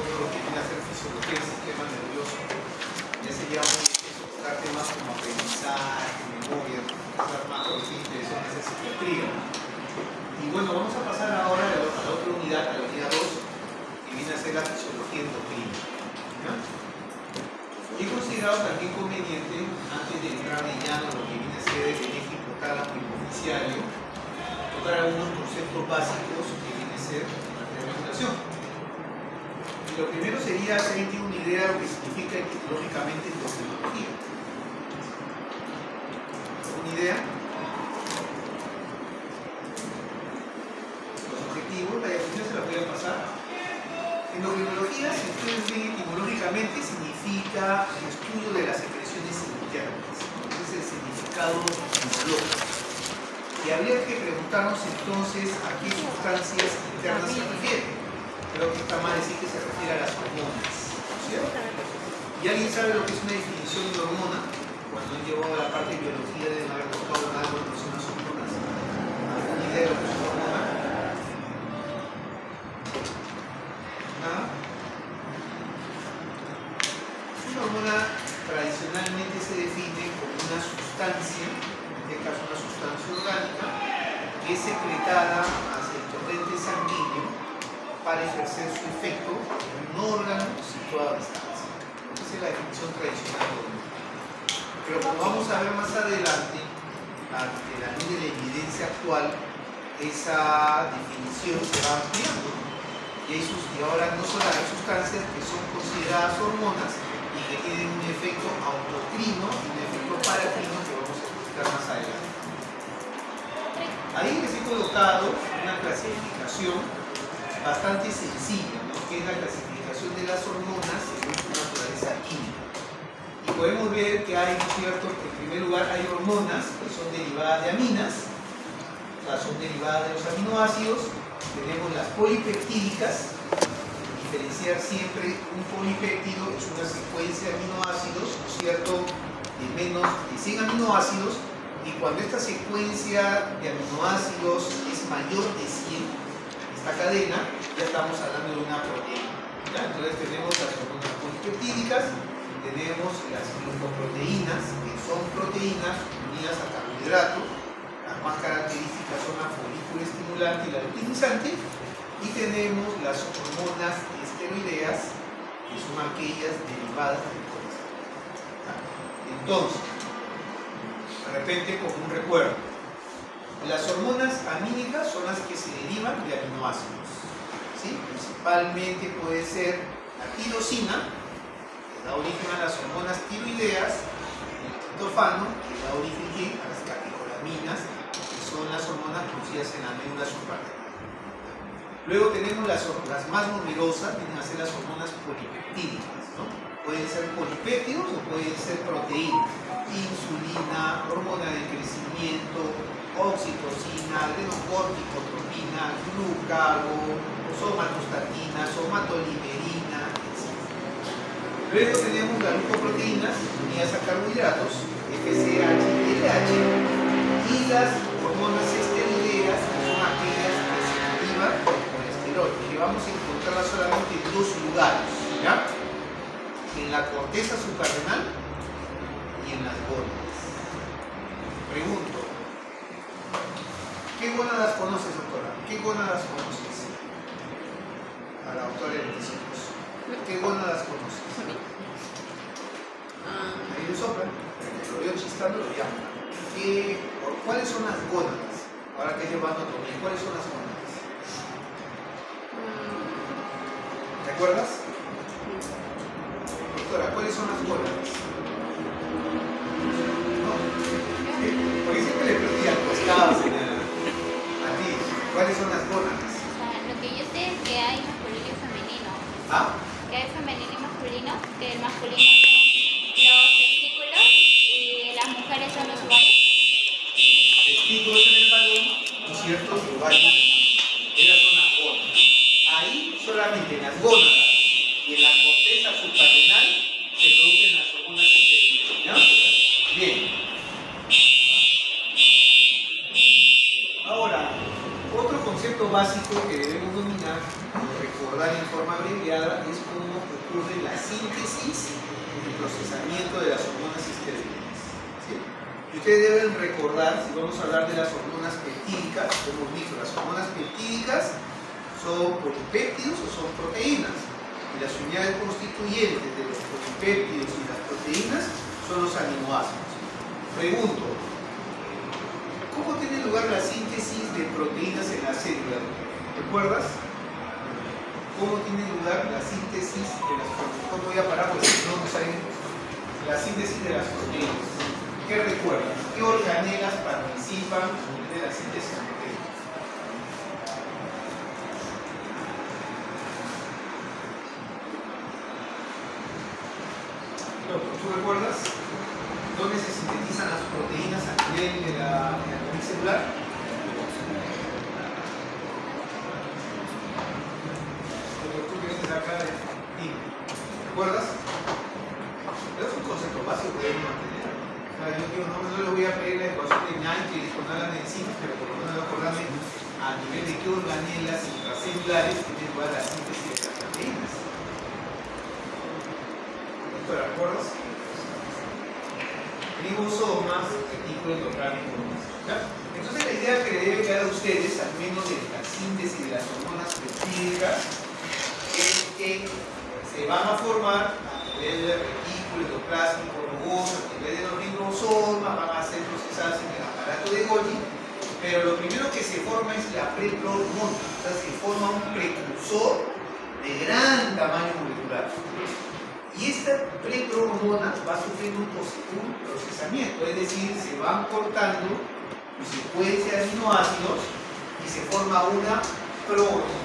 todo lo que viene a ser fisiología del sistema nervioso. Ya sería muy difícil tocar temas como aprendizaje, memoria, cosas más por fin interesantes de psiquiatría. Y bueno, vamos a pasar ahora a la otra unidad, a la unidad 2, que viene a ser la fisiología endocrina. ¿Ya? Y he considerado también conveniente, antes de entrar de llano lo que viene a ser el eje hipotálamo hipoficiario, tocar algunos conceptos básicos que viene a ser la reglamentación. Y lo primero sería hacer una idea de lo que significa etimológicamente endocrinología. ¿Una idea? Los objetivos, la definición se la voy a pasar. Endocrinología, si ustedes ven etimológicamente, significa el estudio de las secreciones internas. Ese es el significado etimológico. Y habría que preguntarnos entonces a qué sustancias internas se refiere. Creo que está mal decir que se refiere a las hormonas, ¿cierto? ¿Y alguien sabe lo que es una definición de hormona? Cuando han llevado a la parte de biología deben haber tocado algo de las hormonas. ¿Alguna idea de lo que es una hormona? ¿Nada? Una hormona tradicionalmente se define como una sustancia, en este caso una sustancia orgánica, que es secretada hacia el torrente sanguíneo para ejercer su efecto en un órgano situado a distancia. Esa es la definición tradicional de hormona. Pero como vamos a ver más adelante, ante la luz de la evidencia actual, esa definición se va ampliando. Y ahora no solo hay sustancias que son consideradas hormonas y que tienen un efecto autocrino y un efecto paracrino que vamos a explicar más adelante. Ahí les he colocado una clasificación bastante sencilla, ¿no? Que es la clasificación de las hormonas según su naturaleza química. Y podemos ver que hay, ¿cierto? En primer lugar hay hormonas que son derivadas de aminas, o sea, son derivadas de los aminoácidos. Tenemos las polipeptídicas. Diferenciar siempre un polipéptido es una secuencia de aminoácidos, ¿no es cierto?, de menos de 100 aminoácidos, y cuando esta secuencia de aminoácidos es mayor de 100, esta cadena, ya estamos hablando de una proteína. ¿Ya? Entonces tenemos las hormonas polipeptídicas, tenemos las glucoproteínas, que son proteínas unidas a carbohidratos. Las más características son la folícula estimulante y la luteinizante, y tenemos las hormonas esteroideas, que son aquellas derivadas del colesterol. Entonces, de repente como un recuerdo, las hormonas amínicas son las que se derivan de aminoácidos, ¿sí? Principalmente puede ser la tirosina, que da origen a las hormonas tiroideas, el triptofano, que da origen a las catecolaminas, que son las hormonas producidas en la médula suprarrenal. Luego tenemos las más numerosas, vienen a ser las hormonas polipeptídicas, ¿no? Pueden ser polipéptidos o pueden ser proteínas. Insulina, hormona de crecimiento, oxitocina, adrenocórticotropina, glucago, somatostatina, somatoliberina, etc. Luego tenemos las glucoproteínas unidas a carbohidratos, FSH y LH, y las hormonas esteroideas, que son aquellas que se derivan del colesterol, que vamos a encontrarlas solamente en dos lugares, ¿ya? En la corteza suprarrenal y en las gónadas. Pregunto, ¿qué gónadas conoces, doctora? ¿Qué gónadas conoces? A la doctora Leticia. ¿Qué gónadas conoces? Ahí lo soplan, lo veo chistando, lo llamo. ¿Cuáles son las gónadas? Ahora que es llevando anatomía, ¿cuáles son las gónadas? ¿Te acuerdas? Doctora, ¿cuáles son las gónadas? No. Porque siempre le perdí al costado, señora. A ti, ¿cuáles son las gónadas? Lo que yo sé es que hay masculino y femenino. ¿Ah? Que hay femenino y masculino, que el masculino son los testículos y las mujeres son los ovarios. Testículos en el varón, ¿no es cierto? Y ovarios. Esas son las gónadas. Ahí solamente en las gónadas y en la corteza suprarrenal se producen las hormonas esteroideas, ¿ya? Bien. Ahora, otro concepto básico que debemos dominar o recordar recordar en forma abreviada, es cómo ocurre la síntesis y el procesamiento de las hormonas esteroideas. ¿Sí? Y ustedes deben recordar, si vamos a hablar de las hormonas peptídicas, hemos visto, las hormonas peptídicas son polipéptidos o son proteínas. Y las unidades constituyentes de los polipéptidos y las proteínas son los aminoácidos. Pregunto, ¿cómo tiene lugar la síntesis de proteínas en la célula? ¿Recuerdas? ¿Cómo tiene lugar la síntesis de las proteínas? ¿Cómo voy a parar? Porque si no, no saben la síntesis de las proteínas. ¿Qué recuerdas? ¿Qué organelas participan de la síntesis de proteínas? ¿Tú recuerdas dónde se sintetizan las proteínas a nivel de la matriz celular? Tú que vienes acá de ti, ¿recuerdas? Es un concepto básico que debemos mantener. O sea, yo no le voy a pedir la ecuación de Nike con la medicina, pero por lo menos acordarme a nivel de qué organelas intracellulares tienen lugar la síntesis de las proteínas. ¿Te recuerdas? Ribosomas, retículo endoplasmático. Entonces la idea que le debe quedar a ustedes, al menos de la síntesis de las hormonas peptídicas, es que se van a formar a nivel de retículo endoplasmático rugoso, a nivel de los ribosomas, van a ser procesadas en el aparato de Golgi, pero lo primero que se forma es la preprohormona, o sea, se forma un precursor de gran tamaño molecular. Y esta preprohormona va sufriendo un procesamiento, es decir, se van cortando secuencias de aminoácidos y se forma una prohormona.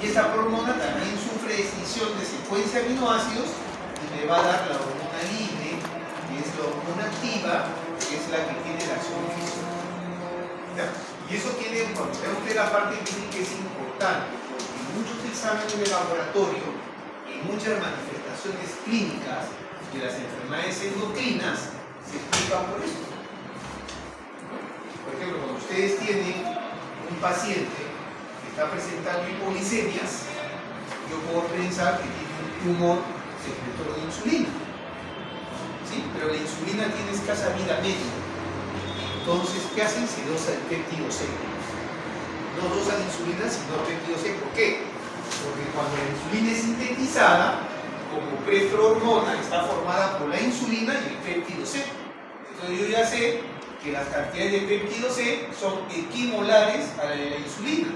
Y esta prohormona también sufre extinción de secuencia de aminoácidos y me va a dar la hormona libre, que es la hormona activa, que es la que tiene la acción física. Y eso tiene, cuando vemos que la parte clínica es importante, porque muchos exámenes de laboratorio y muchas manifestaciones clínicas de las enfermedades endocrinas se explican por esto. Por ejemplo, cuando ustedes tienen un paciente que está presentando hipoglicemias, yo puedo pensar que tiene un tumor secretor de insulina. ¿Sí? Pero la insulina tiene escasa vida media. Entonces, ¿qué hacen? Se dosa el péptido C. No dosan insulina, sino péptido C. ¿Por qué? Porque cuando la insulina es sintetizada, como preprohormona, está formada por la insulina y el péptido C. Entonces yo ya sé que las cantidades de péptido C son equimolares a la de la insulina.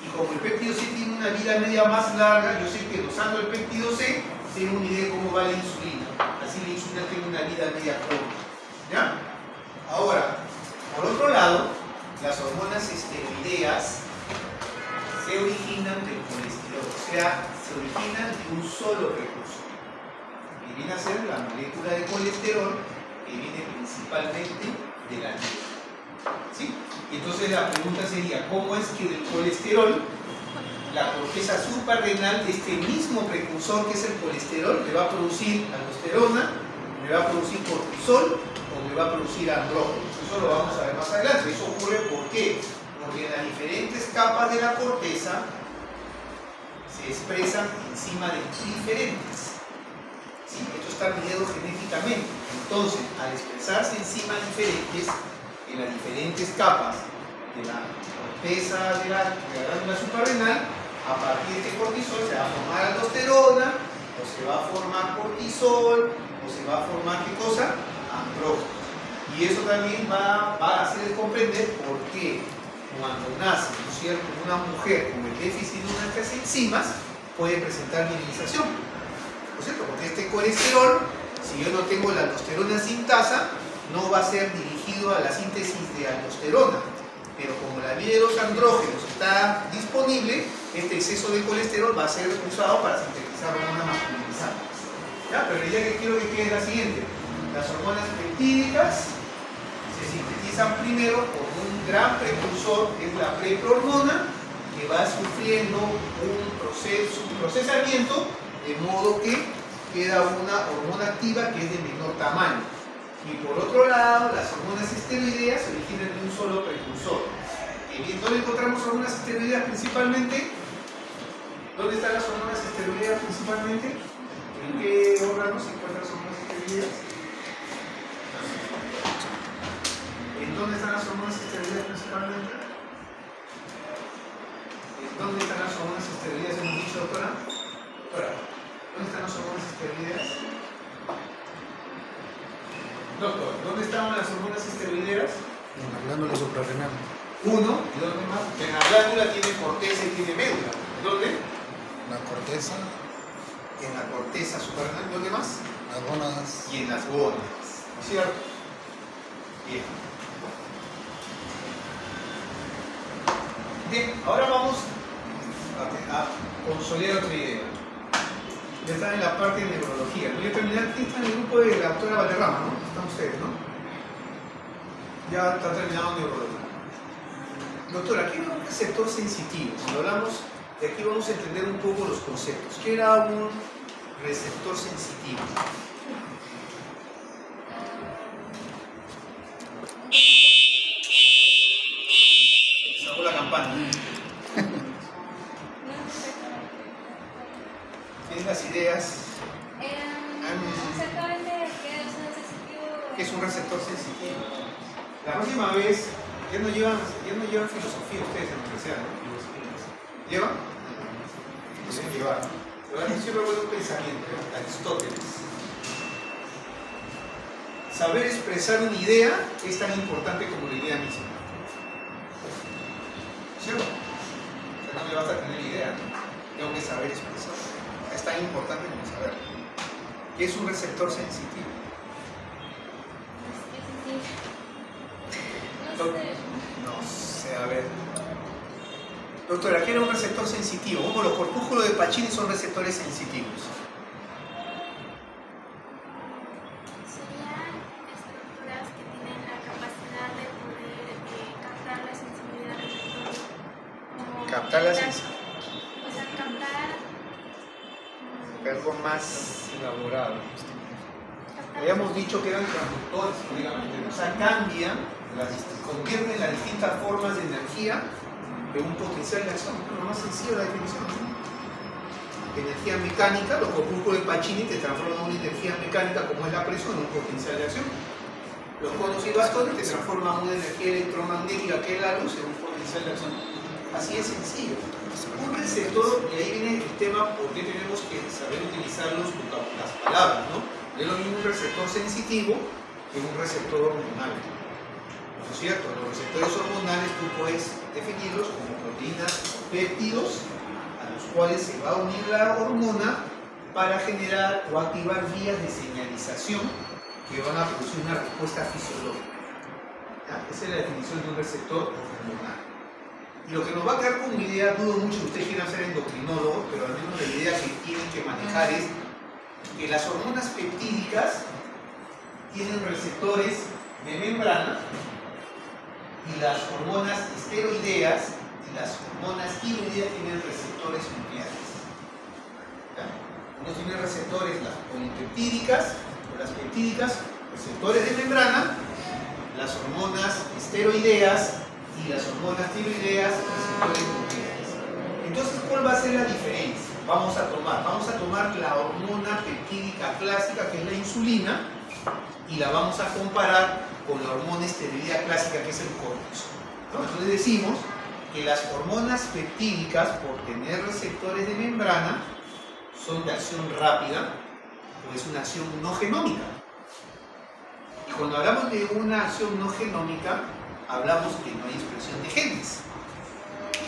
Y como el péptido C tiene una vida media más larga, yo sé que dosando el péptido C, tengo una idea de cómo va la insulina. Así la insulina tiene una vida media corta. ¿Ya? Ahora, por otro lado, las hormonas esteroideas se originan del colesterol, o sea, se originan de un solo precursor, que viene a ser la molécula de colesterol, que viene principalmente de la nieve. ¿Sí? Entonces la pregunta sería, ¿cómo es que del colesterol, la corteza suprarrenal de este mismo precursor que es el colesterol, me va a producir aldosterona, me va a producir cortisol o me va a producir andrógenos? Eso lo vamos a ver más adelante. Eso ocurre ¿por qué? Porque en las diferentes capas de la corteza se expresan enzimas diferentes. ¿Sí? Esto está mediado genéticamente. Entonces, al expresarse enzimas diferentes en las diferentes capas de la corteza de la glándula suprarrenal, a partir de este cortisol se va a formar aldosterona, o se va a formar cortisol, o se va a formar ¿qué cosa? Andrógenos. Y eso también va a hacer comprender por qué cuando nace, ¿no es cierto?, una mujer con el déficit de una de estas enzimas puede presentar minimización, ¿no es cierto? Porque este colesterol, si yo no tengo la aldosterona sintasa, no va a ser dirigido a la síntesis de aldosterona, pero como la vía de los andrógenos está disponible, este exceso de colesterol va a ser usado para sintetizar hormonas masculinizantes. ¿Ya? Pero la idea que quiero que quede es la siguiente: las hormonas peptídicas se sintetizan primero por un gran precursor, que es la preprohormona, que va sufriendo un procesamiento, de modo que queda una hormona activa que es de menor tamaño. Y por otro lado, las hormonas esteroideas se originan de un solo precursor. ¿Dónde encontramos hormonas esteroideas principalmente? ¿Dónde están las hormonas esteroideas principalmente? ¿En qué órganos se encuentran las hormonas esteroideas? ¿En dónde están las hormonas esteroideas principalmente? ¿En dónde están las hormonas esteroideas? ¿Hemos dicho, doctora? Doctora, ¿dónde están las hormonas esteroideas? Doctor, ¿dónde estaban las hormonas esteroideas? En la glándula suprarrenal. Uno, ¿y dónde más? En la glándula tiene corteza y tiene médula. ¿Dónde? La corteza, En la corteza suprarrenal. ¿Dónde más? las gónadas. Y en las gónadas. ¿No es cierto? Bien. Bien, ahora vamos a consolidar otra idea. Ya están en la parte de neurología. Voy a terminar. Aquí está en el grupo de la doctora Valderrama, ¿no? Están ustedes, ¿no? Ya está terminado neurología. Doctora, ¿qué era un receptor sensitivo? Cuando hablamos de aquí vamos a entender un poco los conceptos. ¿Qué era un receptor sensitivo? Sacó la campana. ¿Tienes las ideas? Exactamente, ¿qué Es un receptor sensitivo. La próxima vez, ya no llevan filosofía ustedes en la universidad, ¿no? ¿Llevan? Deben llevar. Pero siempre fue un pensamiento, Aristóteles. Saber expresar una idea es tan importante como la idea misma. ¿Cierto? O sea, no me basta tener idea, tengo que saber expresar. Es tan importante como saber. ¿Qué es un receptor sensitivo? No sé, a ver. Doctora, ¿qué era un receptor sensitivo? Como los corpúsculos de Pacini son receptores sensitivos. Serían estructuras que tienen la capacidad de poder captar la sensibilidad del lector. Captar la sensibilidad. O sea, captar. Algo más elaborado. Habíamos dicho que eran transductores, prácticamente. O sea, convierten las distintas formas de energía en un potencial de acción. Es lo más sencillo de la definición. Energía mecánica, los corpúsculos de Pacini te transforman una energía mecánica como es la presión en un potencial de acción. Los conos y bastones te transforman una energía electromagnética que es la luz en un potencial de acción. Así es sencillo. Un receptor, y ahí viene el tema por qué tenemos que saber utilizar las palabras, ¿no? Es lo mismo un receptor sensitivo que un receptor hormonal. ¿No es cierto? Los receptores hormonales tú puedes definirlos como proteínas o péptidos a los cuales se va a unir la hormona para generar o activar vías de señalización que van a producir una respuesta fisiológica. ¿Ya? Esa es la definición de un receptor hormonal. Y lo que nos va a quedar como idea, dudo mucho que ustedes quieran ser endocrinólogos, pero al menos la idea que tienen que manejar es que las hormonas peptídicas tienen receptores de membrana y las hormonas esteroideas y las hormonas tiroideas tienen receptores nucleares. ¿Ya? Uno tiene receptores, las polipeptídicas o las peptídicas, receptores de membrana, las hormonas esteroideas y las hormonas tiroideas, receptores nucleares. Entonces, ¿cuál va a ser la diferencia? Vamos a tomar la hormona peptídica clásica, que es la insulina, y la vamos a comparar con la hormona esteroidea clásica, que es el cortisol. Entonces decimos que las hormonas peptídicas, por tener receptores de membrana, son de acción rápida, o es una acción no genómica. Y cuando hablamos de una acción no genómica, hablamos que no hay expresión de genes.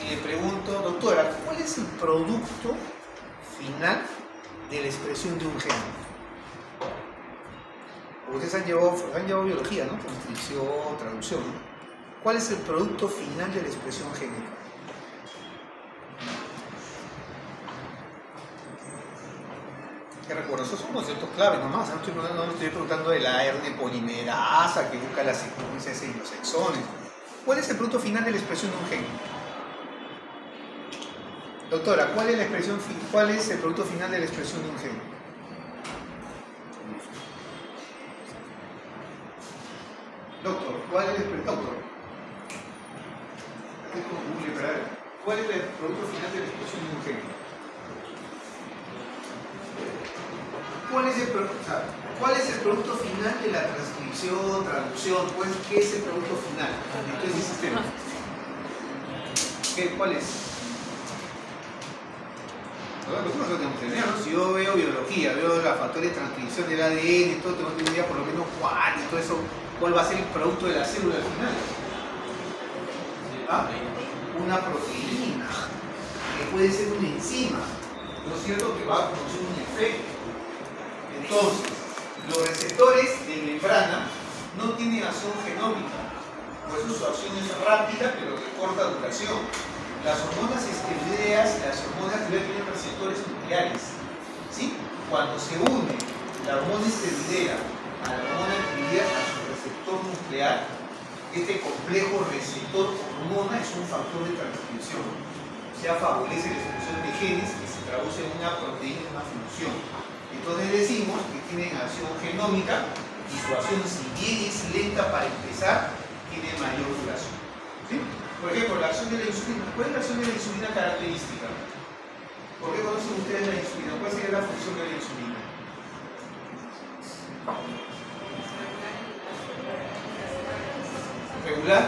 Y le pregunto, doctora, ¿cuál es el producto final de la expresión de un gen? Ustedes han llevado biología, ¿no? Transcripción, traducción, ¿no? ¿Cuál es el producto final de la expresión génica? ¿Qué recuerdo? Esos son conceptos clave nomás. No estoy preguntando de la ARN polimerasa que busca las secuencias en los exones. ¿Cuál es el producto final de la expresión de un gen? Doctora, ¿cuál es el producto final de la expresión de un gen? Doctor, ¿cuál es el producto final de la expresión de un gen? ¿cuál es el producto final de la transcripción, traducción? ¿Qué es el producto final de todo ese sistema? ¿Cuál es? Nosotros no tenemos idea, ¿no? Si yo veo biología, veo la factores de transcripción del ADN y todo, tengo que tener idea por lo menos cuál y todo eso, cuál va a ser el producto de la célula al final. ¿Ah? Una proteína, que puede ser una enzima, ¿no es cierto? Que va a producir un efecto. Entonces, los receptores de membrana no tienen acción genómica, por eso su acción es rápida pero de corta duración. Las hormonas esteroideas tienen receptores nucleares, ¿sí? Cuando se une la hormona esteroidea a la hormona esteroidea a su receptor nuclear, este complejo receptor-hormona es un factor de transcripción, o sea, favorece la expresión de genes que se traduce en una proteína, en una función. Entonces decimos que tienen acción genómica y su acción, si bien es lenta para empezar, tiene mayor duración, ¿sí? Por ejemplo, la acción de la insulina. ¿Cuál es la acción de la insulina característica? ¿Por qué conocen ustedes la insulina? ¿Cuál sería la función de la insulina? Regular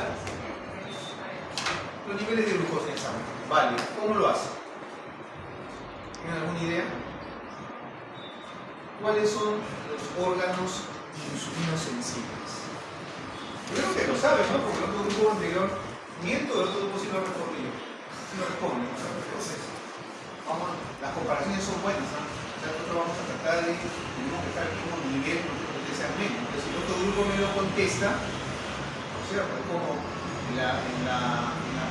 los niveles de glucosa en sangre. Vale, ¿cómo lo hace? ¿Tienen alguna idea? ¿Cuáles son los órganos insulinosensibles? Yo creo que lo saben, ¿no? Porque el otro grupo anterior, miento, el otro grupo sí lo respondió. Sí lo responde. Entonces, las comparaciones son buenas, ¿no? O sea, nosotros vamos a tratar de, tenemos que estar al mismo nivel, no que sea menos. Entonces, si el otro grupo me lo contesta, o sea, pues como en la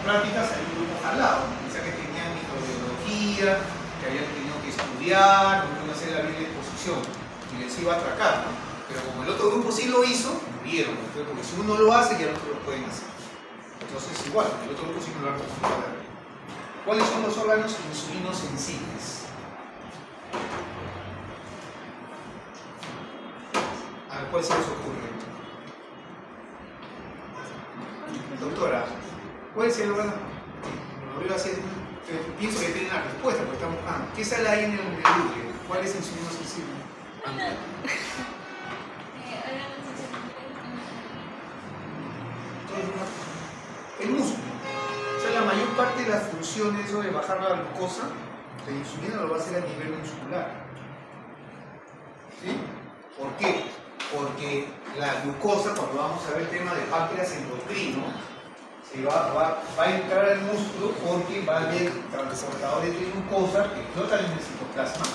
práctica salió un grupo jalado, o sea, que tenían microbiología, que habían tenido que estudiar, no hacer la bien de exposición, y les iba a atracar, ¿no? Pero como el otro grupo sí lo hizo, murieron, porque si uno lo hace, ya los otros lo pueden hacer. Entonces, igual, el otro grupo sí me lo ha confirmado. ¿Cuáles son los órganos insulinosensibles? ¿A cuál se les ocurre? Doctora, ¿cuál es el órgano? Lo veo así, pienso que tienen la respuesta, porque estamos buscando. ¿Qué sale ahí en el glúteo? ¿Cuál es insulinosensible? El músculo. O sea, la mayor parte de las funciones de bajar la glucosa, la insulina lo va a hacer a nivel muscular. ¿Sí? ¿Por qué? Porque la glucosa, cuando vamos a ver el tema de páncreas endocrino, va a entrar al músculo porque va a haber transportadores de glucosa que flotan en el citoplasma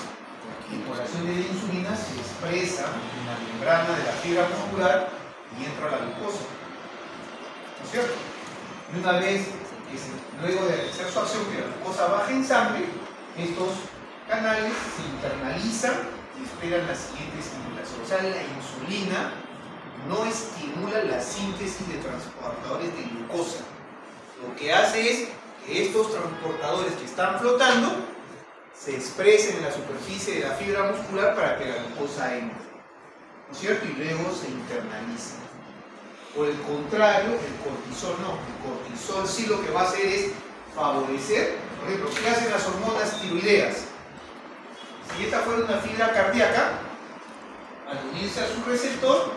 y por acción de la insulina se expresa en la membrana de la fibra muscular y entra la glucosa. ¿No es cierto? Y una vez luego de realizar su acción que la glucosa baja en sangre, estos canales se internalizan y esperan la siguiente estimulación. O sea, la insulina no estimula la síntesis de transportadores de glucosa. Lo que hace es que estos transportadores que están flotando se expresen en la superficie de la fibra muscular para que la glucosa entre, ¿no es cierto? Y luego se internaliza. Por el contrario, el cortisol no. El cortisol sí lo que va a hacer es favorecer, por ejemplo, ¿qué hacen las hormonas tiroideas? Si esta fuera una fibra cardíaca, al unirse a su receptor,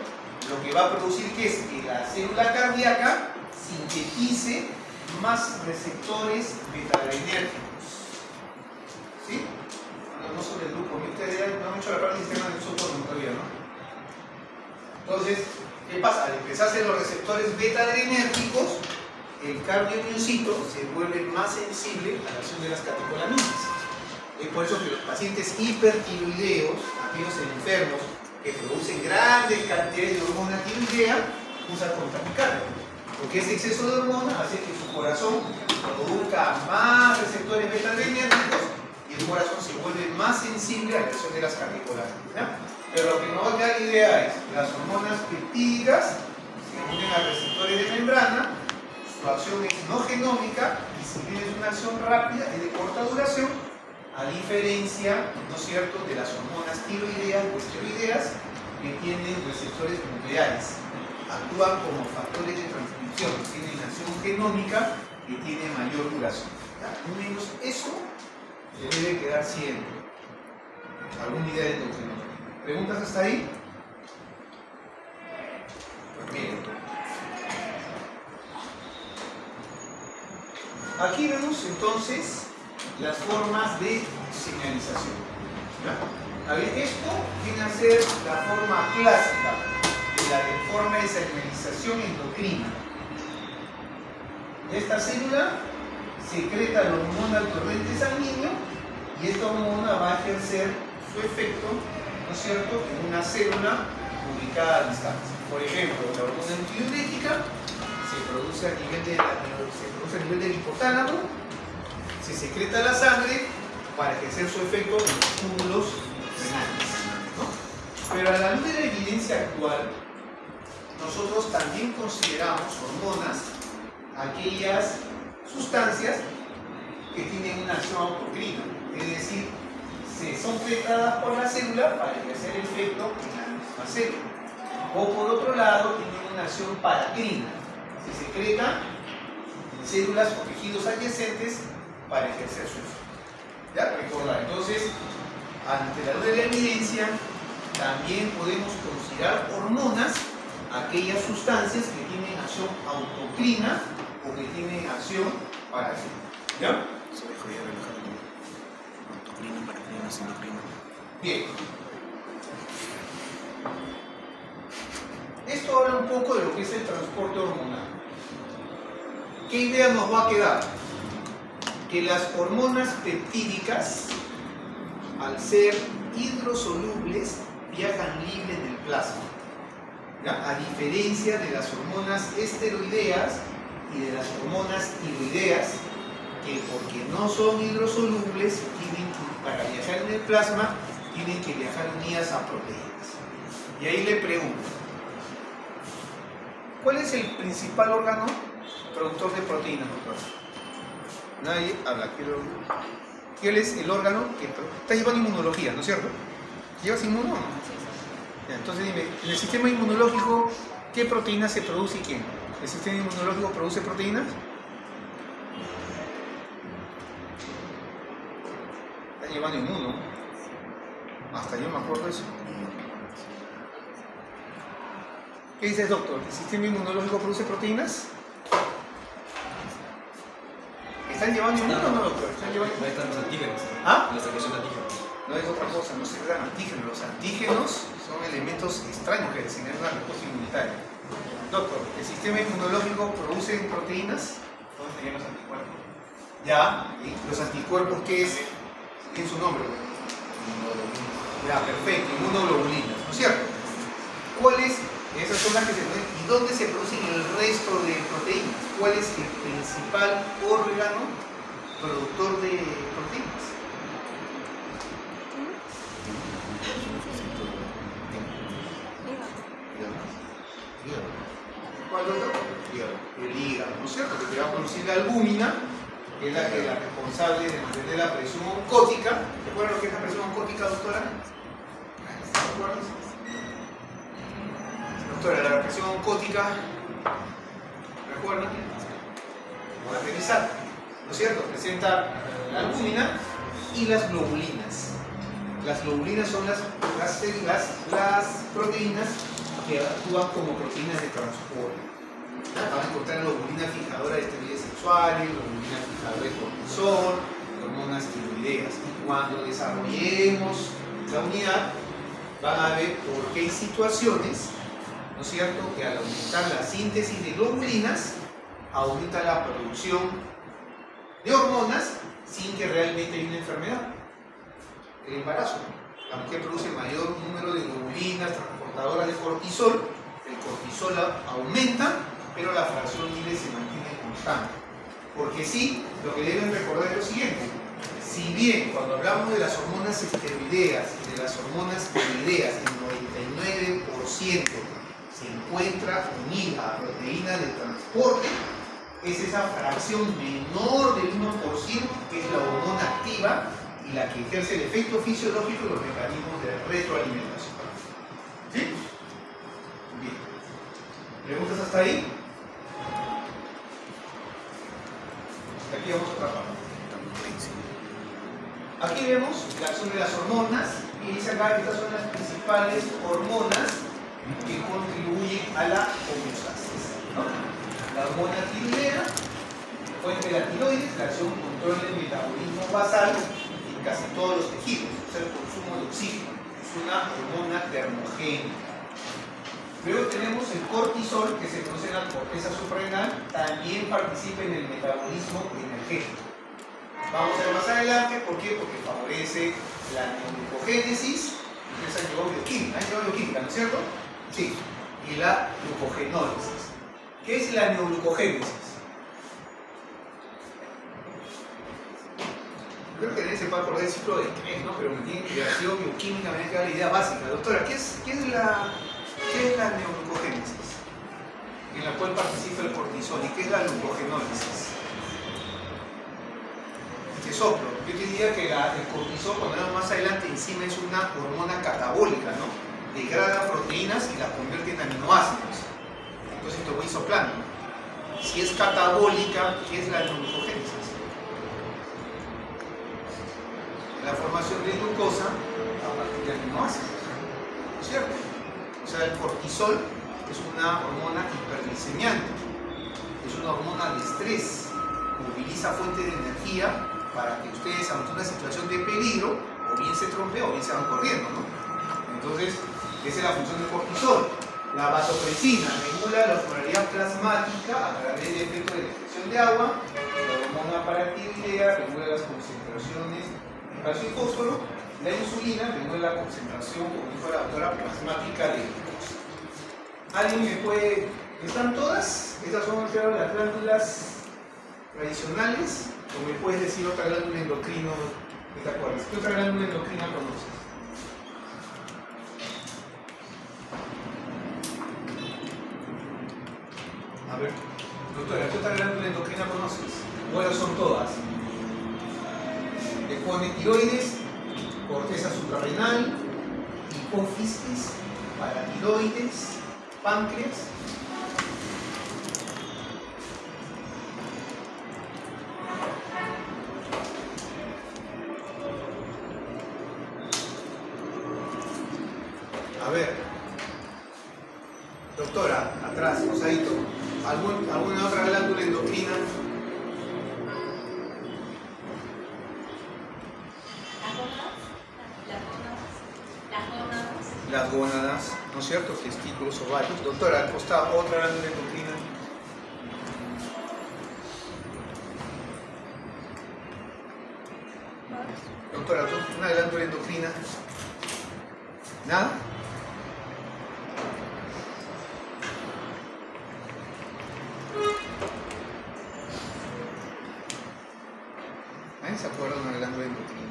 lo que va a producir que es que la célula cardíaca sintetice más receptores beta-adrenérgicos. ¿Sí? No sobre el grupo, ustedes ya no han hecho la parte del sistema del soporte todavía, ¿no? Entonces, ¿qué pasa? Al empezarse los receptores beta-adrenérgicos, el cardiomiocito se vuelve más sensible a la acción de las catecolaminas. Es por eso que los pacientes hipertiroideos, aquellos enfermos que producen grandes cantidades de hormona tiroidea, usan contrapicardia. Porque ese exceso de hormona hace que su corazón produzca más receptores beta-adrenérgicos y el corazón se vuelve más sensible a la acción de las catecolaminas. Pero lo que nos va a dar idea es las hormonas peptídicas se unen a receptores de membrana, su acción es no genómica y si bien es una acción rápida, es de corta duración, a diferencia, ¿no es cierto?, de las hormonas tiroideas o esteroideas que tienen receptores nucleares. Actúan como factores de transcripción, tienen acción genómica que tiene mayor duración. Al menos eso se debe quedar siempre. ¿Alguna idea de endocrinología? ¿Preguntas hasta ahí? Bien. Aquí vemos entonces las formas de señalización. ¿Ya? A ver, esto viene a ser la forma clásica de la forma de señalización endocrina. Esta célula secreta la hormona al torrente sanguíneo y esta hormona va a ejercer su efecto, ¿no es cierto?, en una célula ubicada a distancia. Por ejemplo, la hormona antidiurética se produce a nivel del hipotálamo, se secreta a la sangre para ejercer su efecto en los túbulos renales, ¿no? Pero a la luz de la evidencia actual, nosotros también consideramos hormonas aquellas sustancias que tienen una acción autocrina, es decir, son secretadas por la célula para ejercer el efecto en la misma célula. O por otro lado, tienen una acción paracrina, se secretan en células o tejidos adyacentes para ejercer su efecto. ¿Ya? Recordar, entonces, ante la luz de la evidencia, también podemos considerar hormonas aquellas sustancias que tienen acción autocrina o que tienen acción paracrina. ¿Ya? Se dejó ya relajar endocrina, paracrina, endocrina. Bien. Esto habla un poco de lo que es el transporte hormonal. ¿Qué idea nos va a quedar? Que las hormonas peptídicas, al ser hidrosolubles, viajan libres en el plasma, ¿ya? A diferencia de las hormonas esteroideas y de las hormonas tiroideas, que porque no son hidrosolubles, para viajar en el plasma, tienen que viajar unidas a proteínas. Y ahí le pregunto, ¿cuál es el principal órgano productor de proteínas, doctor? Nadie habla. ¿Cuál es el órgano que está llevando inmunología, no es cierto? ¿Llevas inmuno? Ya, entonces dime, en el sistema inmunológico, ¿qué proteínas se produce y quién? ¿El sistema inmunológico produce proteínas? Está llevando inmuno. Hasta yo me acuerdo de eso. ¿Qué dices, doctor? ¿El sistema inmunológico produce proteínas? ¿Están llevando inmuno o no, doctor? ¿Están llevando... Ahí están los antígenos. ¿Ah? La secreción de antígenos. No es otra cosa, no se crean antígenos. Los antígenos son elementos extraños que designan una respuesta inmunitaria. Doctor, ¿el sistema inmunológico produce proteínas? ¿Cómo serían los anticuerpos? Ya, ¿y los anticuerpos qué es? ¿Qué es su nombre? Ya, perfecto, inmunoglobulinas, ¿no es cierto? ¿Cuáles? Esas son las que se producen. ¿Y dónde se producen el resto de proteínas? ¿Cuál es el principal órgano productor de proteínas? ¿Cuál otro? El hígado, ¿no es cierto? Que te va a producir la albúmina, que es la responsable de mantener la presión oncótica. ¿Te acuerdas lo que es la presión oncótica, doctora? ¿Te acuerdas? Doctora, la presión oncótica, ¿recuerdan? Vamos a revisar, ¿no es cierto? Presenta la albúmina y las globulinas. Las globulinas son las proteínas que actúan como proteínas de transporte. Van a encontrar globulina fijadora de esteroides sexuales, globulina fijadora de cortisol, hormonas tiroideas. Y cuando desarrollemos la unidad, van a ver por qué hay situaciones, ¿no es cierto?, que al aumentar la síntesis de globulinas, aumenta la producción de hormonas sin que realmente haya una enfermedad. El embarazo. La mujer produce mayor número de globulinas transportadoras de cortisol, el cortisol aumenta, pero la fracción libre se mantiene constante. Porque sí, lo que deben recordar es lo siguiente: si bien cuando hablamos de las hormonas esteroideas y de las hormonas tiroideas, el 99% se encuentra unida a proteína de transporte, es esa fracción menor del 1% que es la hormona activa y la que ejerce el efecto fisiológico y los mecanismos de retroalimentación. ¿Sí? Bien. ¿Preguntas hasta ahí? Aquí vamos a otra parte. Aquí vemos la acción de las hormonas Y dice acá que estas son las principales hormonas que contribuyen a la homeostasis, ¿no? La hormona tiroidea, fuente de la tiroides, la acción controla el metabolismo basal en casi todos los tejidos, o sea, el consumo de oxígeno. Es una hormona termogénica. Luego tenemos el cortisol, que se conoce en la corteza suprarrenal, también participa en el metabolismo energético. Vamos a ver más adelante, ¿por qué? Porque favorece la neoglucogénesis. Ustedes han llevado bioquímica, ¿no es cierto? Sí. Y la glucogenólisis. ¿Qué es la neoglucogénesis? Creo que nadie se puede acordar del ciclo de Krebs, ¿no? Pero me tiene que haber sido bioquímica, me queda la idea básica. Doctora, ¿qué es la neoglucogénesis? En la cual participa el cortisol. ¿Y qué es la glucogenólisis? Te soplo. Yo te diría que el cortisol, cuando vemos más adelante, encima es una hormona catabólica, ¿no? Degrada proteínas y las convierte en aminoácidos. Entonces te voy soplando. Si es catabólica, ¿qué es la neoglucogénesis? La formación de glucosa a partir de aminoácidos, ¿no es cierto? O sea, el cortisol es una hormona hiperglicemiante, es una hormona de estrés, moviliza fuente de energía para que ustedes ante una situación de peligro o bien se trompeen o bien se van corriendo, ¿no? Entonces, esa es la función del cortisol. La vasopresina regula la osmolaridad plasmática a través del efecto de la excreción de agua. La hormona paratiroidea regula las concentraciones de calcio y fósforo. La insulina regula la concentración, como dijo la doctora, plasmática de glucosa. ¿Alguien me puede...? ¿Están todas? Estas son, claro, las glándulas tradicionales. ¿O me puedes decir otra glándula endocrina que te acuerdas? ¿Qué otra glándula endocrina conoces? A ver, doctora, ¿qué otra glándula endocrina conoces? Bueno, son todas. Te pone tiroides, corteza suprarrenal, hipófisis, paratiroides, páncreas. A ver, doctora, atrás, posadito, ¿alguna otra glándula endocrina? Las gónadas, ¿no es cierto? Testículos, ovarios. Doctora, al costado, otra glándula endocrina. Doctora, una glándula endocrina. ¿Nada? ¿Nadie se acuerda de una glándula endocrina?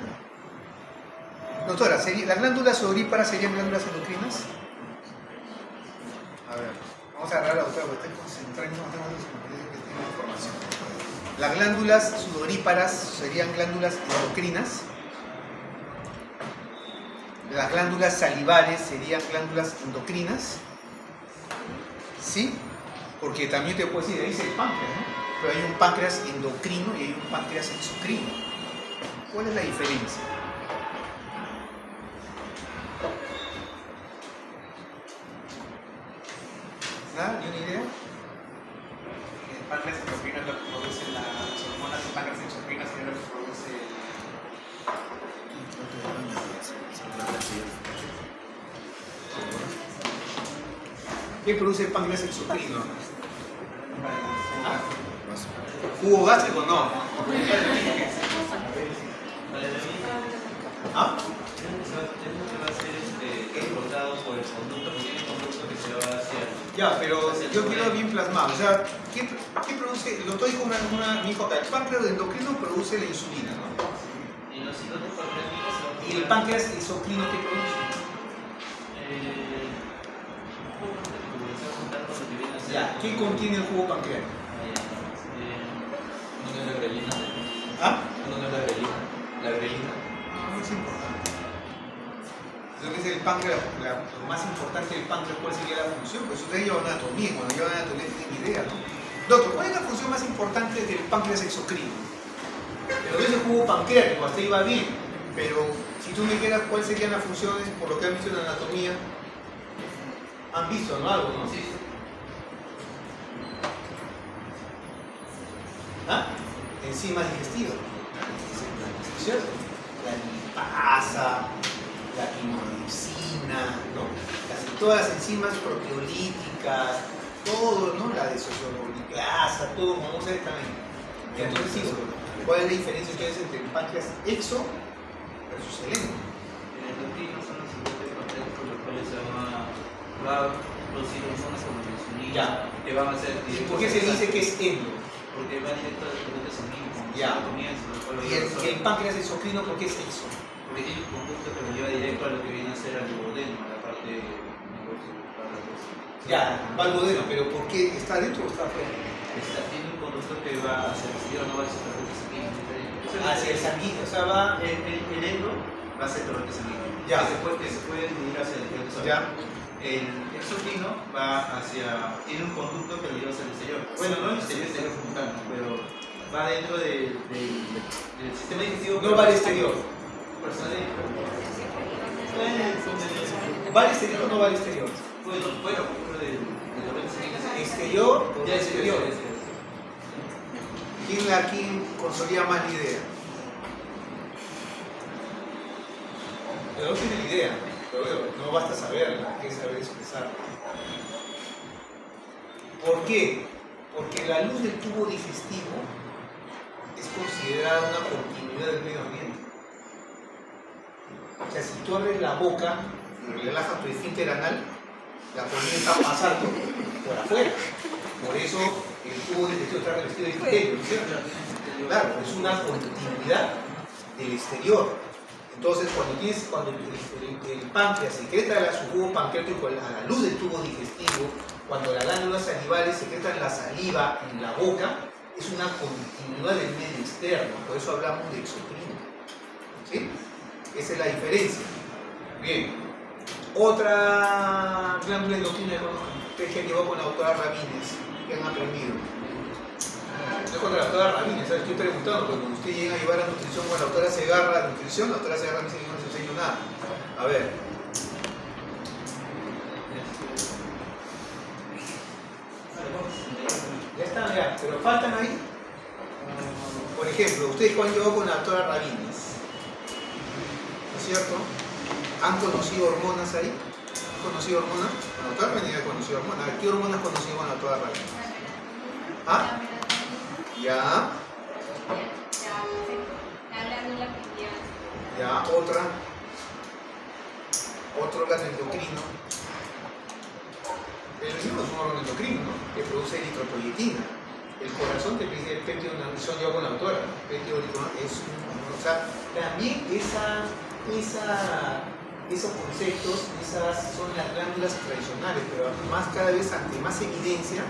Doctora, ¿las glándulas sudoríparas serían glándulas endocrinas? A ver, vamos a agarrar a la doctora porque está concentrada y no tengo información. ¿Las glándulas sudoríparas serían glándulas endocrinas? ¿Las glándulas salivares serían glándulas endocrinas? ¿Sí? Porque también te puedo decir, ahí dice el páncreas, ¿no? Pero hay un páncreas endocrino y hay un páncreas exocrino. ¿Cuál es la diferencia? ¿Nada? ¿Ni una idea? El páncreas endocrino es lo que produce las hormonas, el páncreas exocrino es lo que produce ¿Qué produce el páncreas exocrino? ¿Ah? ¿Jugo gástrico? No. ¿Ah? Ya, pero yo quiero bien plasmado. O sea, ¿qué produce? El doctor dijo mi hijo acá, el páncreas endocrino produce la insulina, ¿no? ¿Y el páncreas exocrino qué produce? Ya, ¿qué contiene el jugo pancreático? ¿No es la grelina? ¿Ah? ¿No es la grelina? ¿La grelina? No es importante. Entonces el páncreas, lo más importante del páncreas, ¿cuál sería la función? Pues ustedes llevan anatomía, cuando llevan anatomía tienen idea, ¿no? Doctor, ¿cuál es la función más importante del páncreas exocrino? Pero ese jugo pancreático, hasta ahí va bien. Pero si tú me dijeras cuáles serían las funciones por lo que han visto en la anatomía, han visto, ¿no? Algo, ¿no? Sí. ¿Ah? Enzimas digestivas. ¿Cierto? La lipasa, la quimodipsina, ¿no? Casi todas las enzimas proteolíticas, todo, ¿no? La desoxirribosclasa, todo, como vamos a ver también. Entonces, sí, ¿cuál es la diferencia entonces entre el páncreas exo versus el endo? El endocrino son los siguientes patrones por los cuales se va a producir hormonas como la insulina, Ya. que van a ser ¿Y por qué se dice que es endo? Porque va directo al torrente sanguíneo, como Ya. comienzo, lo cual Y el páncreas exocrino, ¿por qué es exo? porque tiene un conducto que lo lleva directo a lo que viene a ser al duodeno, a la parte para Ya, va al duodeno, pero ¿por qué está dentro o está afuera? tiene un conducto que va hacia el exterior, no va hacia el torrente sanguíneo. Hacia el sanguíneo, o sea, va... El endo va hacia el torrente sanguíneo, Ya. que se puede dividir hacia el torrente sanguíneo. Ya. El exocrino va tiene un conducto que lo lleva hacia el exterior. Bueno, no el exterior como tal, ¿no? Pero va dentro del sistema digestivo. No va al exterior. Por eso ¿Va al exterior o no va al exterior? bueno, pero del torrente sanguíneo. ¿Exterior o Ya exterior? exterior. ¿Quién consolida más la idea? Pero no tiene la idea, pero bueno, no basta saberla, hay que saber expresarla. ¿Por qué? Porque la luz del tubo digestivo es considerada una continuidad del medio ambiente. O sea, si tú abres la boca y relajas tu esfínter anal, la comida está pasando por afuera. Por eso el tubo digestivo está revestido de epitelio, ¿no es cierto? Claro, es una continuidad del exterior. Entonces, cuando el páncreas secreta su jugo pancreático a la luz del tubo digestivo, cuando las glándulas salivales secretan la saliva en la boca, es una continuidad del medio externo. Por eso hablamos de exocrino. ¿Sí? Esa es la diferencia. Bien. Otra glándula endocrina que llevó con la doctora Ramírez, que han aprendido. No es contra la doctora Ramírez, ¿sabes? Estoy preguntando, porque cuando usted llega a llevar a nutrición con la doctora Segarra, la doctora Segarra me dice que no les enseño nada. A ver. Ya están, ya, pero faltan ahí. Por ejemplo, ustedes cuando llegó con la doctora Ramírez, ¿no es cierto? ¿Han conocido hormonas ahí? ¿Han conocido hormonas? La doctora Ramírez ha conocido hormonas. ¿Qué hormonas han conocido con la doctora Ramírez? ¿Ah? Ya. Ya, otra. Otro órgano endocrino. El riñón es un órgano endocrino, ¿no? Que produce eritropoyetina. El corazón te dice el péptido, son yo con la autora. Péptido es un. O sea, también esos conceptos, esas son las glándulas tradicionales, pero más cada vez ante más evidencia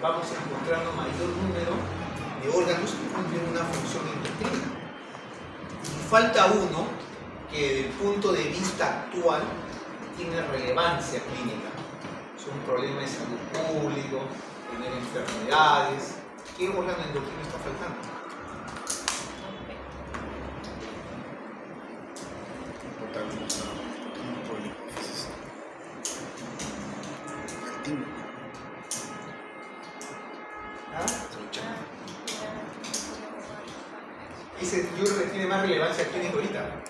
vamos encontrando mayor número de órganos que cumplen una función endocrina. Y falta uno que desde el punto de vista actual tiene relevancia clínica. Es un problema de salud público, tener enfermedades. ¿Qué órgano endocrino está faltando? Ese yo creo que tiene más relevancia clínica ahorita.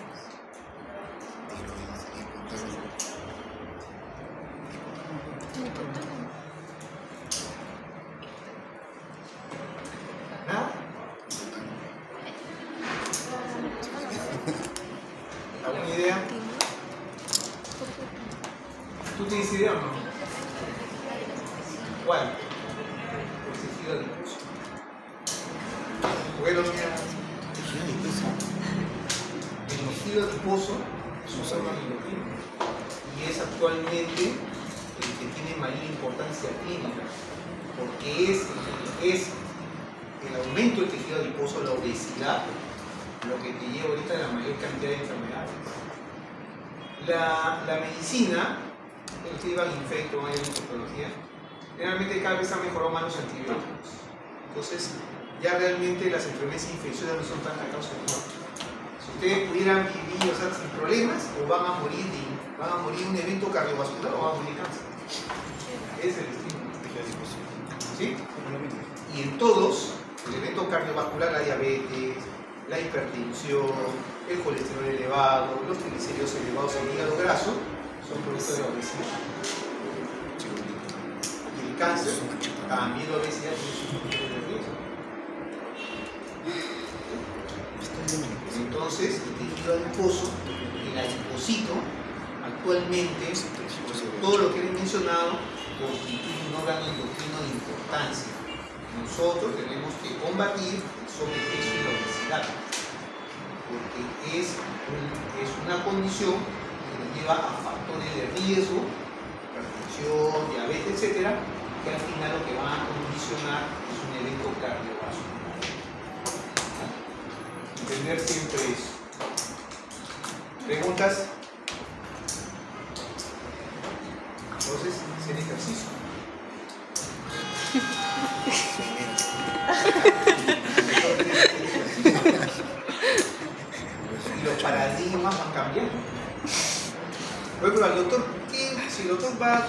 ¿Nada? ¿Alguna idea? ¿Tú tienes idea o no? ¿Cuál? El tejido adiposo. Bueno, mira. El tejido adiposo es un órgano endocrino y es actualmente el que tiene mayor importancia clínica porque es el aumento del tejido adiposo, la obesidad, lo que te lleva ahorita a la mayor cantidad de enfermedades. La medicina, usted iba al infecto, vaya a la infectología, realmente cada vez han mejorado más los antibióticos. Entonces, ya realmente las enfermedades infecciosas no son tantas causas de muerte, son ustedes pudieran vivir, o sea, sin problemas, o van a morir de un evento cardiovascular o van a morir de cáncer. Ese es el destino. ¿Sí? Y en todos, el evento cardiovascular, la diabetes, la hipertensión, el colesterol elevado, los triglicéridos elevados, el hígado graso, son producto de la obesidad. Y el cáncer, también la obesidad tiene sus factores de riesgo. Entonces, el tejido adiposo, el adipocito, actualmente, todo lo que he mencionado, constituye un órgano endocrino de importancia. Nosotros tenemos que combatir el sobrepeso y la obesidad, porque es una condición que nos lleva a factores de riesgo, hipertensión, diabetes, etcétera, que al final lo que van a condicionar es un evento cardiovascular. Entender siempre eso. ¿Preguntas? Entonces, hacer ejercicio. Y los paradigmas van cambiando. Por ejemplo, al doctor, si el doctor va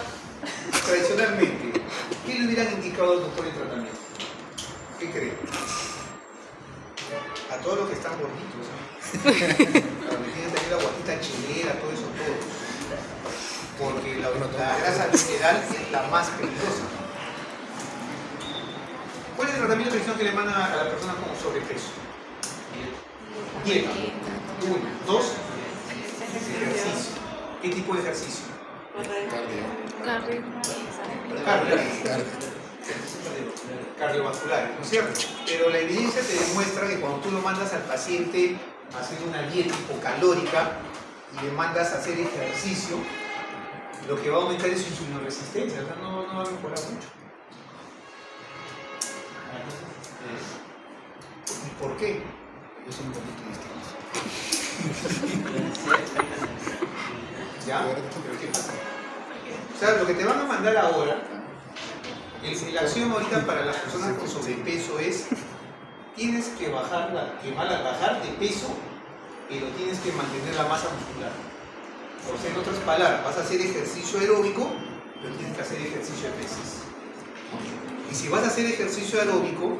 tradicionalmente, ¿qué le hubieran indicado al doctor en tratamiento? ¿Qué cree? A todos los que están gorditos, ¿no? Cuando me tienen también la guatita chilera, todo eso, todo. Porque la grasa visceral es la más peligrosa. ¿Cuál es el tratamiento de nutrición que le mandan a la persona con sobrepeso? Dieta. 1. 2. Ejercicio. ¿Qué tipo de ejercicio? Cardiovasculares, ¿no es cierto? Pero la evidencia te demuestra que cuando tú lo mandas al paciente a hacer una dieta hipocalórica y le mandas a hacer ejercicio, lo que va a aumentar es su insulinoresistencia, o sea, no va a mejorar mucho. ¿Y por qué? Porque son un poquito distintos. ¿Ya? ¿Pero qué pasa? O sea, lo que te van a mandar ahora, la acción ahorita para las personas con sobrepeso es, tienes que bajar de peso, pero tienes que mantener la masa muscular. O sea, en otras palabras, vas a hacer ejercicio aeróbico, pero tienes que hacer ejercicio de pesas. Y si vas a hacer ejercicio aeróbico,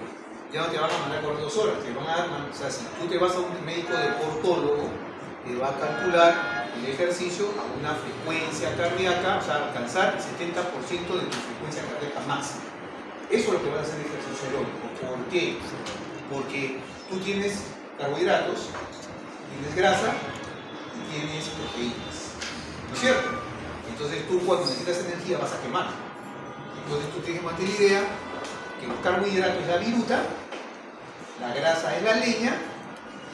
ya no te van a mandar por 2 horas, te van a dar, o sea, si tú te vas a un médico deportólogo, te va a calcular el ejercicio a una frecuencia cardíaca, o sea, alcanzar el 70% de tu frecuencia cardíaca máxima. Eso es lo que vas a hacer ejercicio aeróbico. ¿Por qué? Porque tú tienes carbohidratos, tienes grasa y tienes proteínas. ¿No es cierto? Entonces tú cuando necesitas energía vas a quemar. Entonces tú tienes que mantener la idea que los carbohidratos es la viruta, la grasa es la leña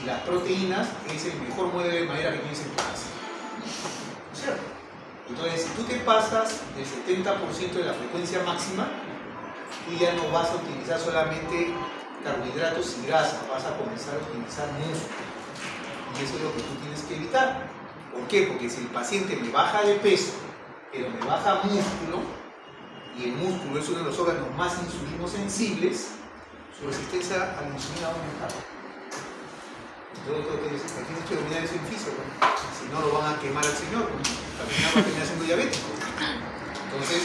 y las proteínas es el mejor mueble de madera que tienes en tu casa. ¿No es cierto? Entonces si tú te pasas del 70% de la frecuencia máxima, tú ya no vas a utilizar solamente carbohidratos y grasa, vas a comenzar a utilizar músculo. Y eso es lo que tú tienes que evitar. ¿Por qué? Porque si el paciente me baja de peso, pero me baja músculo, y el músculo es uno de los órganos más insulinosensibles, su resistencia a la insulina va a aumentar. Entonces, lo que tienes que dominar eso en físico, ¿no? Si no lo van a quemar al señor, ¿no? Al final va a terminar siendo diabético. Entonces,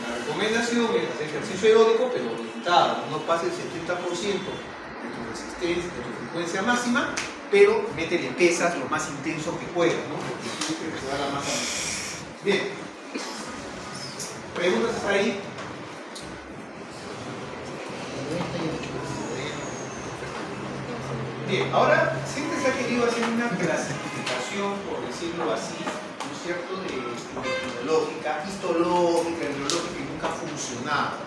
la recomendación es hacer ejercicio aeróbico, pero orientado, no pase el 70% de tu resistencia, de tu frecuencia máxima, pero métele pesas lo más intenso que puedas, ¿no? Porque tienes que mejorar la masa muscular. Bien. ¿Preguntas hasta ahí? Bien, ahora siempre se ha querido hacer una clasificación, por decirlo así, ¿no es cierto?, de epidemiológica, histológica, embriológica, y nunca ha funcionado.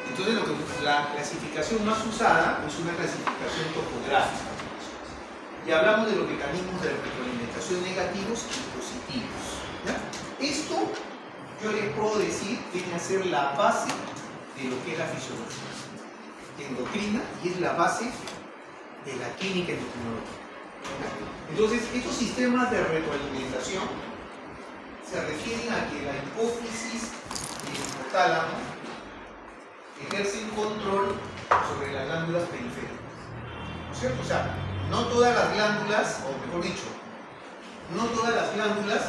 Entonces la clasificación más usada es una clasificación topográfica. Y hablamos de los mecanismos de retroalimentación negativos y positivos. ¿Ya? Esto, yo les puedo decir, viene a ser la base de lo que es la fisiología endocrina y es la base de la clínica endocrinológica. Entonces, estos sistemas de retroalimentación se refieren a que la hipófisis y el hipotálamo ejercen control sobre las glándulas periféricas. ¿No es cierto? O sea, no todas las glándulas, o mejor dicho, no todas las glándulas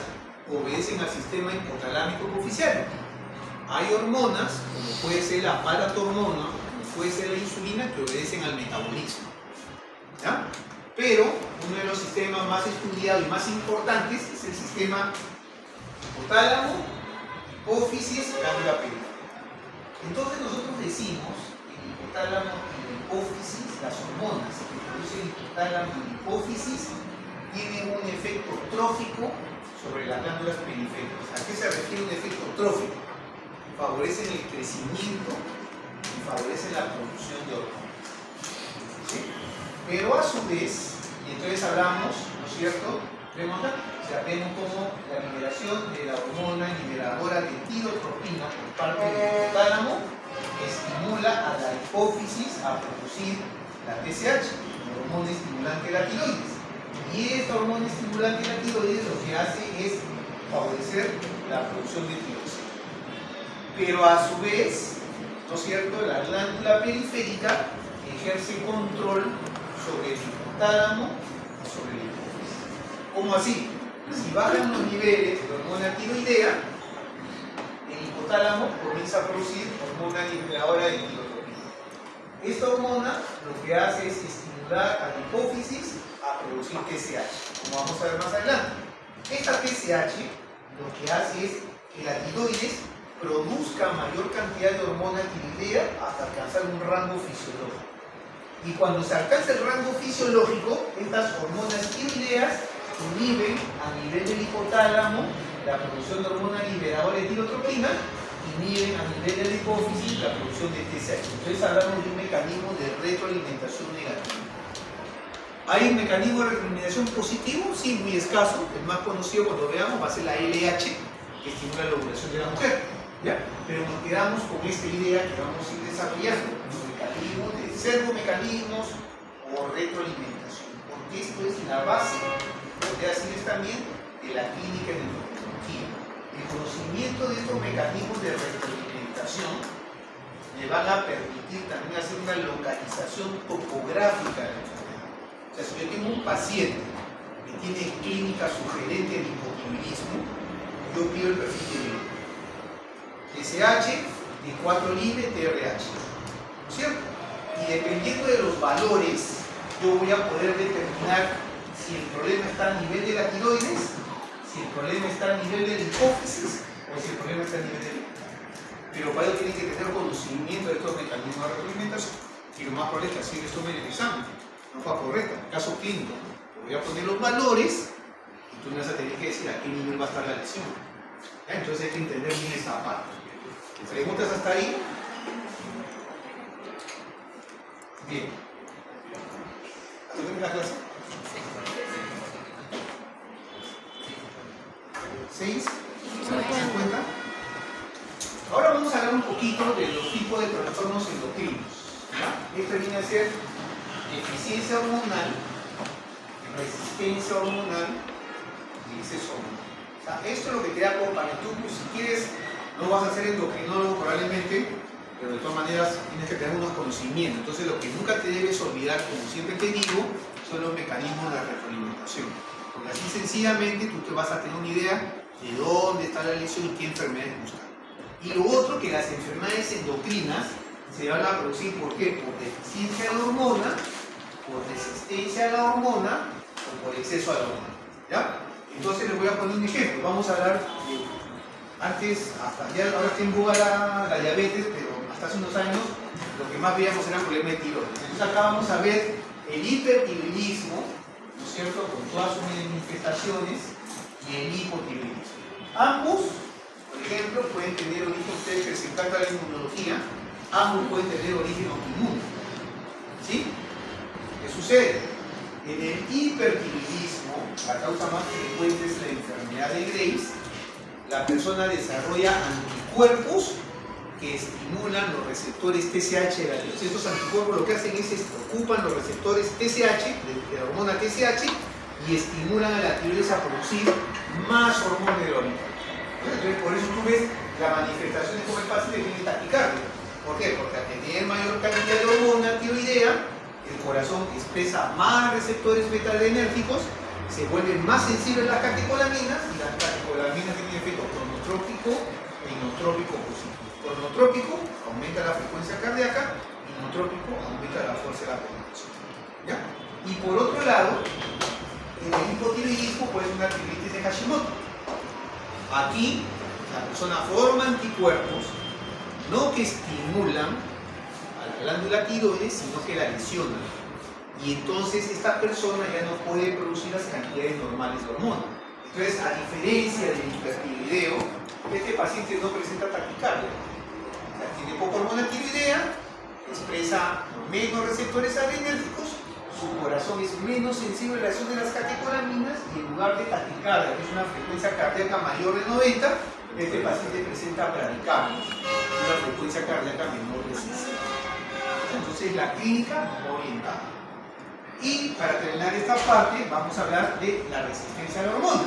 obedecen al sistema hipotalámico epofisiario. Hay hormonas, como puede ser la paratormona, como puede ser la insulina, que obedecen al metabolismo. ¿Ya? Pero uno de los sistemas más estudiados y más importantes es el sistema hipotálamo, hipófisis, glándula periférica. Entonces nosotros decimos que el hipotálamo y la hipófisis, las hormonas que produce el hipotálamo y la hipófisis, tienen un efecto trófico sobre las glándulas periféricas. ¿A qué se refiere un efecto trófico? Favorecen el crecimiento y favorecen la producción de hormonas. ¿Sí? Pero a su vez, y entonces hablamos, ¿no es cierto? Vemos acá, o sea, vemos como la liberación de la hormona liberadora de tirotropina por parte del hipotálamo estimula a la hipófisis a producir la TSH, la hormona estimulante de la tiroides. Y esta hormona estimulante de la tiroides lo que hace es favorecer la producción de tiroxina. Pero a su vez, ¿no es cierto?, la glándula periférica ejerce control sobre el hipotálamo y sobre la hipófisis. ¿Cómo así? Si bajan los niveles de hormona tiroidea, el hipotálamo comienza a producir hormona liberadora de tirotropina. Esta hormona lo que hace es estimular a la hipófisis a producir TSH, como vamos a ver más adelante. Esta TSH lo que hace es que la tiroides produzca mayor cantidad de hormona tiroidea hasta alcanzar un rango fisiológico. Y cuando se alcanza el rango fisiológico, estas hormonas tiroideas inhiben a nivel del hipotálamo la producción de hormona liberadora de tirotropina, inhiben a nivel de la hipófisis la producción de TSH. Entonces hablamos de un mecanismo de retroalimentación negativa. ¿Hay un mecanismo de retroalimentación positivo? Sí, muy escaso. El más conocido, cuando veamos, va a ser la LH, que estimula la ovulación de la mujer. ¿Ya? Pero nos quedamos con esta idea que vamos a ir desarrollando, los mecanismos de servomecanismos o retroalimentación, porque esto es la base, podría decir también, de la clínica de endocrinología. El conocimiento de estos mecanismos de retroalimentación le van a permitir también hacer una localización topográfica de la enfermedad. O sea, si yo tengo un paciente que tiene clínica sugerente de hipotiroidismo, yo pido el perfil de vida. TSH, T4 libre, TRH, ¿no es cierto? Y dependiendo de los valores, yo voy a poder determinar si el problema está a nivel de la tiroides, si el problema está a nivel de la hipófisis o si el problema está a nivel del hipotálamo. Pero para ello tienen que tener conocimiento de estos mecanismos de retroalimentación. Y lo más probable es que así esto me lo examen, no fue correcto. En caso clínico, te voy a poner los valores y tú me vas a tener que decir a qué nivel va a estar la lesión. ¿Ya? Entonces hay que entender bien esta parte. ¿Preguntas hasta ahí? Bien. ¿Hasta la clase? ¿6? ¿50? Ahora vamos a hablar un poquito de los tipos de trastornos endocrinos. ¿Ya? Esto viene a ser deficiencia hormonal, resistencia hormonal y exceso hormonal. O sea, esto es lo que te da como para que tú, si quieres, no vas a ser endocrinólogo probablemente, pero de todas maneras tienes que tener unos conocimientos. Entonces lo que nunca te debes olvidar, como siempre te digo, son los mecanismos de la retroalimentación. Porque así sencillamente tú te vas a tener una idea de dónde está la lesión y qué enfermedades buscar. Y lo otro, que las enfermedades endocrinas se van a producir, ¿por qué? Por deficiencia de la hormona, por resistencia a la hormona o por exceso a la hormona. ¿Ya? Entonces les voy a poner un ejemplo. Vamos a hablar de... Antes, ahora está en boga la diabetes, pero hasta hace unos años lo que más veíamos eran problemas de tiroides. Entonces acá vamos a ver el hipertiroidismo, ¿no es cierto?, con todas sus manifestaciones, y el hipotiroidismo. Ambos, por ejemplo, pueden tener origen, ustedes que les encanta la inmunología, ambos pueden tener origen autoinmune. ¿Sí? ¿Qué sucede? En el hipertiroidismo, la causa más frecuente es la enfermedad de Graves. La persona desarrolla anticuerpos que estimulan los receptores TSH de la tiroides. Estos anticuerpos lo que hacen es ocupan los receptores TSH, de la hormona TSH, y estimulan a la tiroides a producir más hormona de la hormona. Entonces, por eso tú ves la manifestación de como el paciente tiene taquicardia. ¿Por qué? Porque al tener mayor cantidad de hormona tiroidea, El corazón expresa más receptores beta-adrenérgicos, se vuelven más sensibles las catecolaminas, y las catecolaminas tienen efecto cronotrópico e inotrópico positivo. Cronotrópico aumenta la frecuencia cardíaca, inotrópico aumenta la fuerza de la pulsación. ¿Ya? Y por otro lado, en el hipotiroidismo puede ser una artritis de Hashimoto. Aquí la persona forma anticuerpos no que estimulan a la glándula tiroides, sino que la lesionan. Y entonces esta persona ya no puede producir las cantidades normales de hormona. Entonces, a diferencia del hipertiroideo, este paciente no presenta taquicardia. O sea, tiene poca hormona tiroidea, expresa menos receptores adrenérgicos, su corazón es menos sensible a la acción de las catecolaminas, y en lugar de taquicardia, que es una frecuencia cardíaca mayor de 90, este paciente presenta bradicardia, una frecuencia cardíaca menor de 60. Entonces, la clínica no orientada. Y para terminar esta parte, vamos a hablar de la resistencia a la hormona.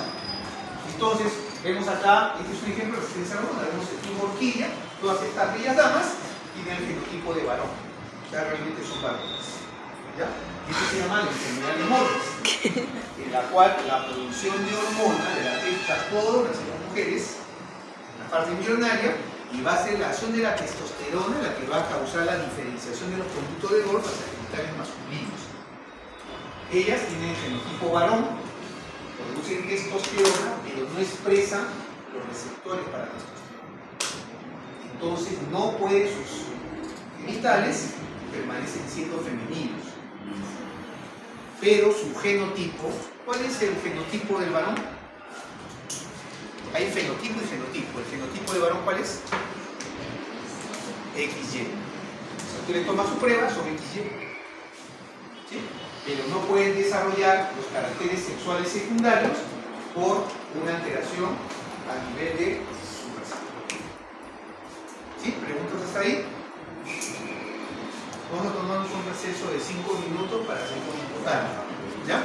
Entonces, vemos acá, este es un ejemplo de resistencia a la hormona. Vemos el tipo orquídea, todas estas bellas damas tienen el fenotipo de varón. O sea, realmente son varones. ¿Ya? Y esto se llama la enfermedad de Morris, en la cual la producción de hormona de la testosterona en las mujeres, en la parte embrionaria, y va a ser la acción de la testosterona la que va a causar la diferenciación de los conductos de Golgi hacia genitales masculinos. Ellas tienen el fenotipo varón, producen testosterona, pero no expresan los receptores para testosterona. Entonces no pueden, sus genitales permanecen siendo femeninos. Pero su genotipo, ¿cuál es el genotipo del varón? Hay fenotipo y fenotipo. ¿El fenotipo del varón cuál es? XY. O sea, tú le tomas su prueba, son XY. ¿Sí? Pero no pueden desarrollar los caracteres sexuales secundarios por una alteración a nivel de su receptor. ¿Sí? ¿Preguntas hasta ahí? Vamos a tomarnos un receso de 5 minutos para hacer un importante. ¿Ya?